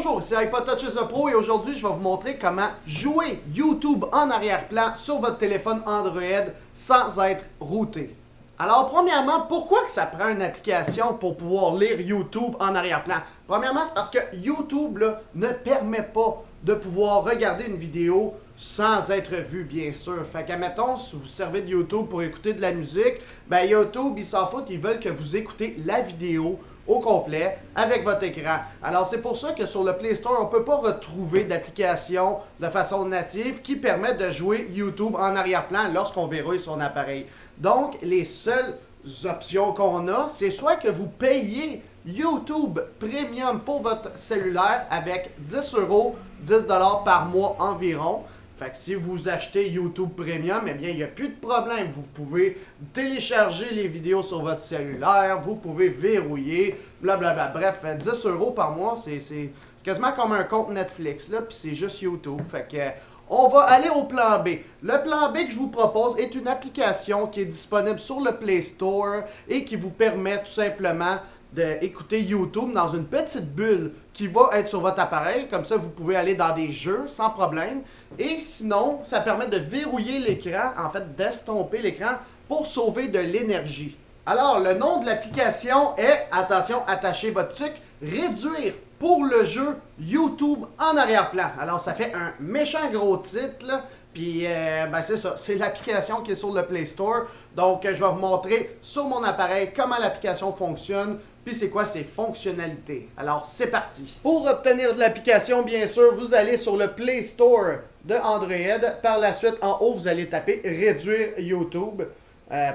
Bonjour, c'est iPodTouch Pro et aujourd'hui je vais vous montrer comment jouer YouTube en arrière-plan sur votre téléphone Android sans être routé. Alors premièrement, pourquoi que ça prend une application pour pouvoir lire YouTube en arrière-plan? Premièrement, c'est parce que YouTube là, ne permet pas de pouvoir regarder une vidéo sans être vu, bien sûr. Fait qu'admettons, si vous servez de YouTube pour écouter de la musique, ben YouTube, ils s'en foutent, ils veulent que vous écoutez la vidéo au complet avec votre écran. Alors c'est pour ça que sur le Play Store, on ne peut pas retrouver d'application de façon native qui permet de jouer YouTube en arrière-plan lorsqu'on verrouille son appareil. Donc les seules options qu'on a, c'est soit que vous payez YouTube Premium pour votre cellulaire avec 10€, 10$ par mois environ. Fait que si vous achetez YouTube Premium, eh bien, il n'y a plus de problème. Vous pouvez télécharger les vidéos sur votre cellulaire, vous pouvez verrouiller, blablabla. Bref, 10€ par mois, c'est quasiment comme un compte Netflix, là, puis c'est juste YouTube. Fait que on va aller au plan B. Le plan B que je vous propose est une application qui est disponible sur le Play Store et qui vous permet tout simplement d'écouter YouTube dans une petite bulle qui va être sur votre appareil. Comme ça, vous pouvez aller dans des jeux sans problème. Et sinon, ça permet de verrouiller l'écran, en fait d'estomper l'écran pour sauver de l'énergie. Alors, le nom de l'application est, attention, attachez votre tuque, réduire pour le jeu YouTube en arrière-plan. Alors, ça fait un méchant gros titre, là. Puis, ben c'est ça, c'est l'application qui est sur le Play Store. Donc, je vais vous montrer sur mon appareil comment l'application fonctionne, puis c'est quoi ses fonctionnalités. Alors, c'est parti. Pour obtenir de l'application, bien sûr, vous allez sur le Play Store de Android. Par la suite, en haut, vous allez taper « Réduire YouTube ».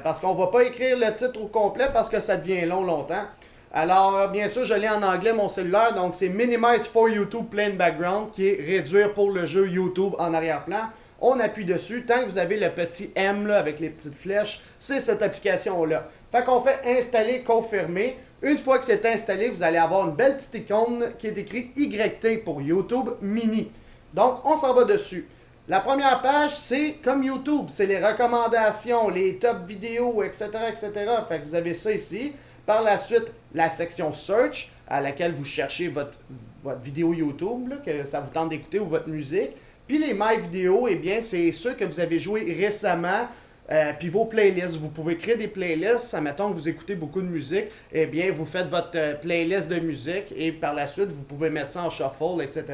Parce qu'on ne va pas écrire le titre au complet parce que ça devient longtemps. Alors, bien sûr, je l'ai en anglais, mon cellulaire. Donc, c'est « Minimize for YouTube Plain Background » qui est « Réduire pour le jeu YouTube en arrière-plan ». On appuie dessus. Tant que vous avez le petit M là, avec les petites flèches, c'est cette application-là. Fait qu'on fait « Installer, confirmer ». Une fois que c'est installé, vous allez avoir une belle petite icône qui est écrite YT pour YouTube Mini. Donc, on s'en va dessus. La première page, c'est comme YouTube. C'est les recommandations, les top vidéos, etc., etc. Fait que vous avez ça ici. Par la suite, la section Search, à laquelle vous cherchez votre vidéo YouTube, là, que ça vous tente d'écouter, ou votre musique. Puis les My Vidéos, eh bien, c'est ceux que vous avez joués récemment. Puis vos playlists, vous pouvez créer des playlists. Admettons que vous écoutez beaucoup de musique, eh bien, vous faites votre playlist de musique et par la suite, vous pouvez mettre ça en shuffle, etc.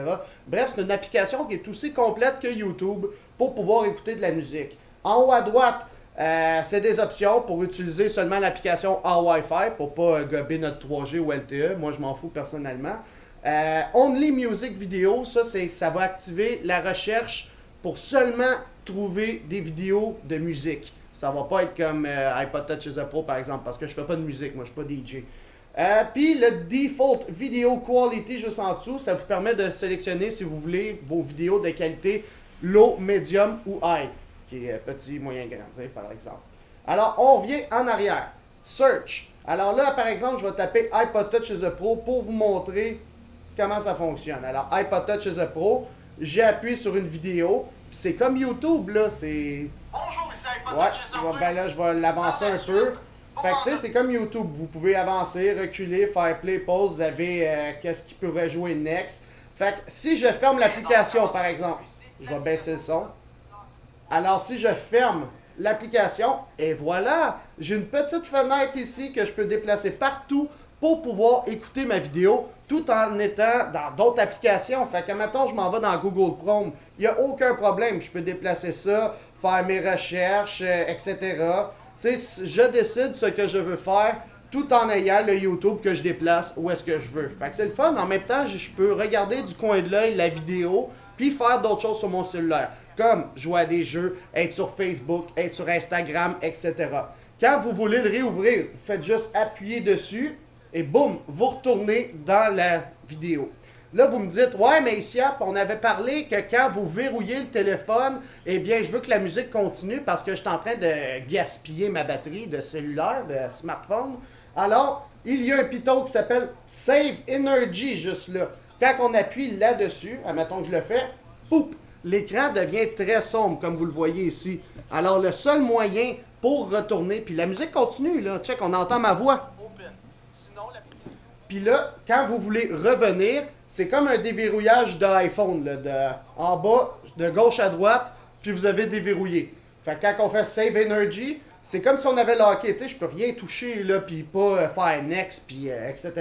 Bref, c'est une application qui est aussi complète que YouTube pour pouvoir écouter de la musique. En haut à droite, c'est des options pour utiliser seulement l'application en Wi-Fi pour pas gober notre 3G ou LTE. Moi, je m'en fous personnellement. Only Music Video, ça va activer la recherche pour seulement trouver des vidéos de musique. Ça va pas être comme iPodTouch Pro par exemple, parce que je fais pas de musique, moi je suis pas DJ. Puis le Default Video Quality juste en dessous, ça vous permet de sélectionner si vous voulez vos vidéos de qualité low, medium ou high, qui est petit, moyen, grand, par exemple. Alors on revient en arrière. Search. Alors là par exemple, je vais taper iPodTouch Pro pour vous montrer comment ça fonctionne. Alors iPodTouch Pro, j'appuie sur une vidéo. C'est comme YouTube, là, c'est... Bonjour, ici iPodTouch Ouais, ben là, je vais l'avancer un peu. Fait que, tu sais, c'est comme YouTube. Vous pouvez avancer, reculer, faire play, pause. Vous avez qu'est-ce qui pourrait jouer next. Fait que, si je ferme l'application, par exemple, je vais baisser le son. Alors, si je ferme l'application, et voilà, j'ai une petite fenêtre ici que je peux déplacer partout pour pouvoir écouter ma vidéo tout en étant dans d'autres applications. Fait que, mettons, je m'en vais dans Google Chrome. Il n'y a aucun problème. Je peux déplacer ça, faire mes recherches, etc. Tu sais, je décide ce que je veux faire tout en ayant le YouTube que je déplace où est-ce que je veux. Fait que c'est le fun. En même temps, je peux regarder du coin de l'œil la vidéo puis faire d'autres choses sur mon cellulaire. Comme jouer à des jeux, être sur Facebook, être sur Instagram, etc. Quand vous voulez le réouvrir, vous faites juste appuyer dessus. Et boum, vous retournez dans la vidéo. Là, vous me dites, ouais, mais Isiap, on avait parlé que quand vous verrouillez le téléphone, eh bien, je veux que la musique continue parce que je suis en train de gaspiller ma batterie de cellulaire, de smartphone. Alors, il y a un piton qui s'appelle Save Energy juste là. Quand on appuie là-dessus, admettons que je le fais, poup, l'écran devient très sombre, comme vous le voyez ici. Alors, le seul moyen pour retourner, puis la musique continue, là, check, on entend ma voix. Puis là, quand vous voulez revenir, c'est comme un déverrouillage d'iPhone, en bas, de gauche à droite, puis vous avez déverrouillé. Fait que quand on fait Save Energy, c'est comme si on avait locké, tu sais, je peux rien toucher, là, puis pas faire Next, puis etc.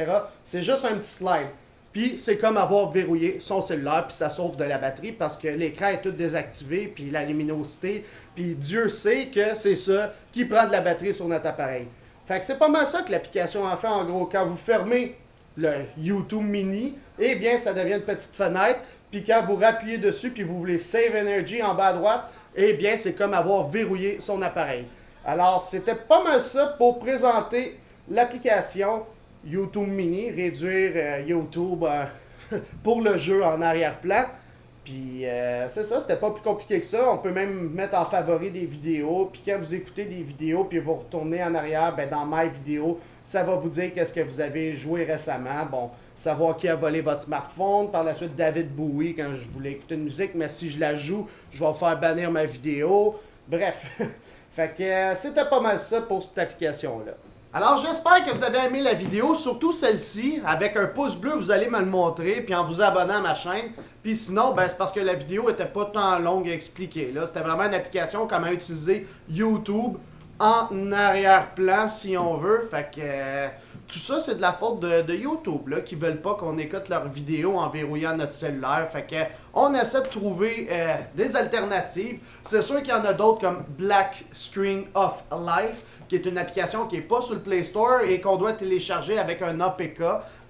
C'est juste un petit slide. Puis c'est comme avoir verrouillé son cellulaire, puis ça sauve de la batterie, parce que l'écran est tout désactivé, puis la luminosité, puis Dieu sait que c'est ça qui prend de la batterie sur notre appareil. Fait que c'est pas mal ça que l'application en fait, en gros. Quand vous fermez le YouTube Mini, eh bien, ça devient une petite fenêtre, puis quand vous rappuyez dessus, puis vous voulez Save Energy en bas à droite, eh bien, c'est comme avoir verrouillé son appareil. Alors, c'était pas mal ça pour présenter l'application YouTube Mini, réduire YouTube pour le jeu en arrière-plan. Puis c'est ça, c'était pas plus compliqué que ça. On peut même mettre en favori des vidéos. Puis quand vous écoutez des vidéos, puis vous retournez en arrière, ben dans My Vidéo, ça va vous dire qu'est-ce que vous avez joué récemment. Bon, savoir qui a volé votre smartphone. Par la suite, David Bowie, quand je voulais écouter une musique. Mais si je la joue, je vais faire bannir ma vidéo. Bref. Fait que c'était pas mal ça pour cette application-là. Alors j'espère que vous avez aimé la vidéo, surtout celle-ci. Avec un pouce bleu, vous allez me le montrer, puis en vous abonnant à ma chaîne. Puis sinon, ben, c'est parce que la vidéo était pas tant longue à expliquer. Là, c'était vraiment une application comment utiliser YouTube en arrière-plan, si on veut. Fait que tout ça, c'est de la faute de YouTube, là, qui veulent pas qu'on écoute leurs vidéos en verrouillant notre cellulaire. Fait que on essaie de trouver des alternatives. C'est sûr qu'il y en a d'autres comme Black Screen of Life, qui est une application qui n'est pas sur le Play Store et qu'on doit télécharger avec un APK.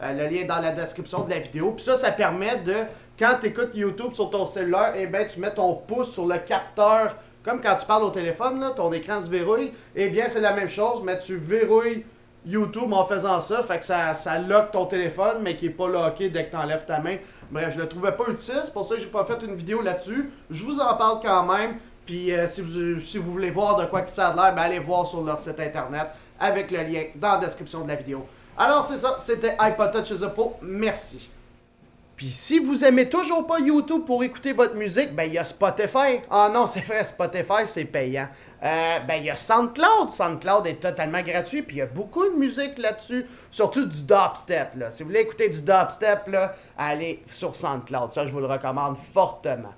Le lien est dans la description de la vidéo. Puis ça permet de, quand tu écoutes YouTube sur ton cellulaire, eh bien, tu mets ton pouce sur le capteur, comme quand tu parles au téléphone, là, ton écran se verrouille. Eh bien, c'est la même chose, mais tu verrouilles YouTube en faisant ça. Fait que ça lock ton téléphone, mais qui n'est pas locké dès que tu enlèves ta main. Bref, je le trouvais pas utile, c'est pour ça que j'ai pas fait une vidéo là-dessus. Je vous en parle quand même. Puis si vous voulez voir de quoi ça a l'air, ben allez voir sur leur site internet avec le lien dans la description de la vidéo. Alors c'est ça, c'était iPod Touch is a Pro. Merci. Puis si vous aimez toujours pas YouTube pour écouter votre musique, ben il y a Spotify. Ah non, c'est vrai, Spotify c'est payant. Ben il y a SoundCloud. SoundCloud est totalement gratuit, puis il y a beaucoup de musique là-dessus, surtout du dubstep là. Si vous voulez écouter du dubstep là, allez sur SoundCloud. Ça je vous le recommande fortement.